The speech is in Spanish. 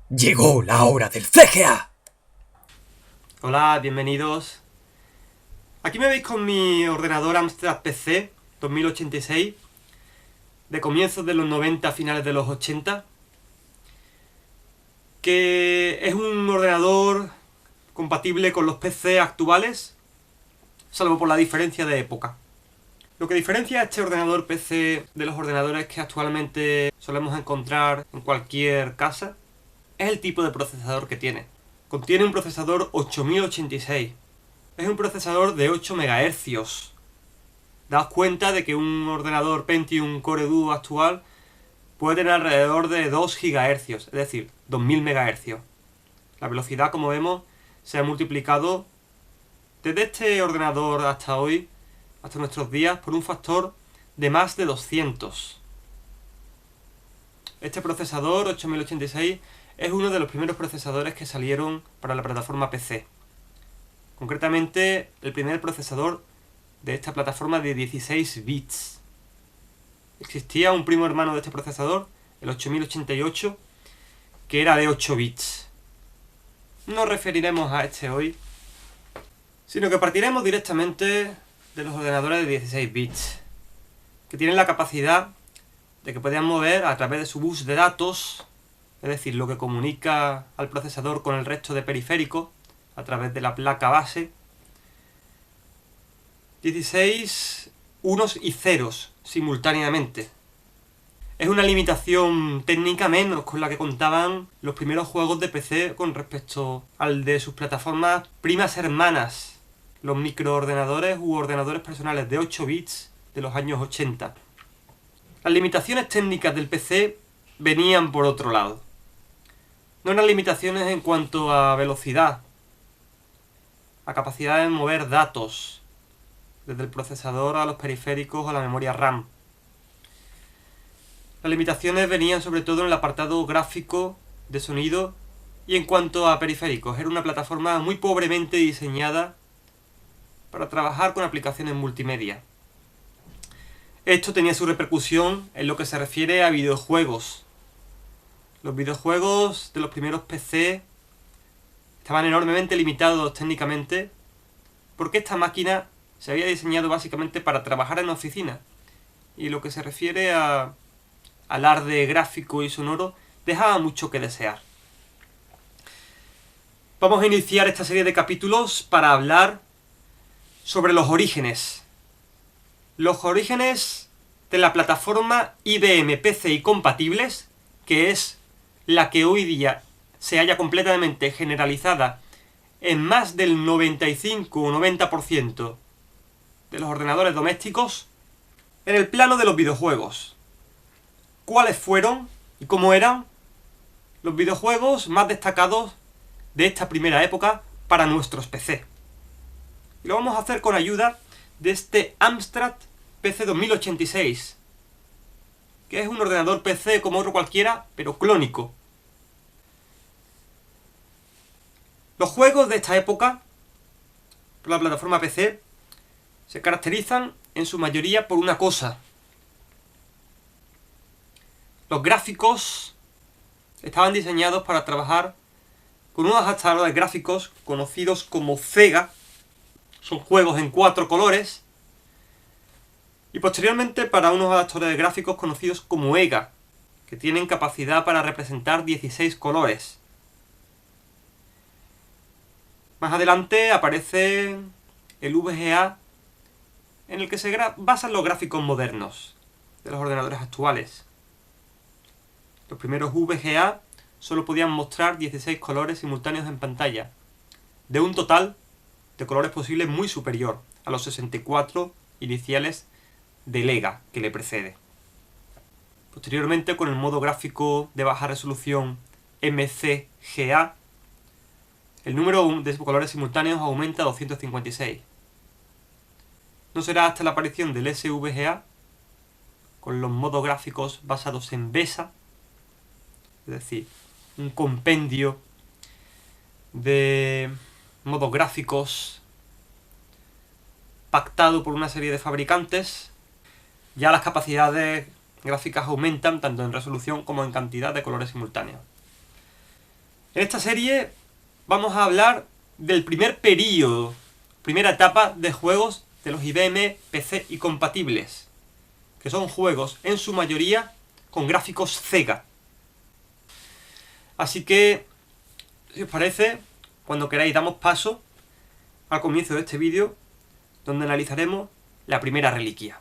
Llegó la hora del CGA. Hola, bienvenidos. Aquí me veis con mi ordenador Amstrad PC 2086 de comienzos de los 90, finales de los 80, que es un ordenador compatible con los PC actuales, salvo por la diferencia de época. Lo que diferencia a este ordenador PC de los ordenadores que actualmente solemos encontrar en cualquier casa es el tipo de procesador que tiene. Contiene un procesador 8086. Es un procesador de 8 MHz. Daos cuenta de que un ordenador Pentium Core Duo actual puede tener alrededor de 2 GHz, es decir, 2000 MHz. La velocidad, como vemos, se ha multiplicado desde este ordenador hasta hoy, hasta nuestros días, por un factor de más de 200. Este procesador 8086 es uno de los primeros procesadores que salieron para la plataforma PC. Concretamente, el primer procesador de esta plataforma de 16 bits. Existía un primo hermano de este procesador, el 8088, que era de 8 bits. No nos referiremos a este hoy, sino que partiremos directamente de los ordenadores de 16 bits, que tienen la capacidad de que puedan mover a través de su bus de datos, es decir, lo que comunica al procesador con el resto de periféricos a través de la placa base, 16 unos y ceros simultáneamente. Es una limitación técnica menos con la que contaban los primeros juegos de PC con respecto al de sus plataformas primas hermanas, los microordenadores u ordenadores personales de 8 bits de los años 80. Las limitaciones técnicas del PC venían por otro lado. No eran limitaciones en cuanto a velocidad, a capacidad de mover datos desde el procesador a los periféricos o a la memoria RAM. Las limitaciones venían sobre todo en el apartado gráfico, de sonido y en cuanto a periféricos. Era una plataforma muy pobremente diseñada para trabajar con aplicaciones multimedia. Esto tenía su repercusión en lo que se refiere a videojuegos. Los videojuegos de los primeros PC estaban enormemente limitados técnicamente porque esta máquina se había diseñado básicamente para trabajar en oficina. Y lo que se refiere al alarde gráfico y sonoro dejaba mucho que desear. Vamos a iniciar esta serie de capítulos para hablar sobre los orígenes. Los orígenes de la plataforma IBM PCI compatibles, que es la que hoy día se halla completamente generalizada en más del 95 o 90% de los ordenadores domésticos, en el plano de los videojuegos. ¿Cuáles fueron y cómo eran los videojuegos más destacados de esta primera época para nuestros PC? Y lo vamos a hacer con ayuda de este Amstrad PC 2086, que es un ordenador PC como otro cualquiera, pero clónico. Los juegos de esta época, por la plataforma PC, se caracterizan en su mayoría por una cosa. Los gráficos estaban diseñados para trabajar con unos adaptadores gráficos conocidos como Vega. Son juegos en 4 colores. Y posteriormente para unos adaptadores gráficos conocidos como EGA, que tienen capacidad para representar 16 colores. Más adelante aparece el VGA, en el que se basan los gráficos modernos de los ordenadores actuales. Los primeros VGA solo podían mostrar 16 colores simultáneos en pantalla, de un total de colores posibles muy superior a los 64 iniciales del EGA que le precede. Posteriormente, con el modo gráfico de baja resolución MCGA, el número de colores simultáneos aumenta a 256. No será hasta la aparición del SVGA, con los modos gráficos basados en BESA, es decir, un compendio de modos gráficos pactado por una serie de fabricantes, ya las capacidades gráficas aumentan tanto en resolución como en cantidad de colores simultáneos. En esta serie vamos a hablar del primer período, primera etapa de juegos de los IBM PC y compatibles, que son juegos en su mayoría con gráficos Sega. Así que, si os parece, cuando queráis damos paso al comienzo de este vídeo, donde analizaremos la primera reliquia.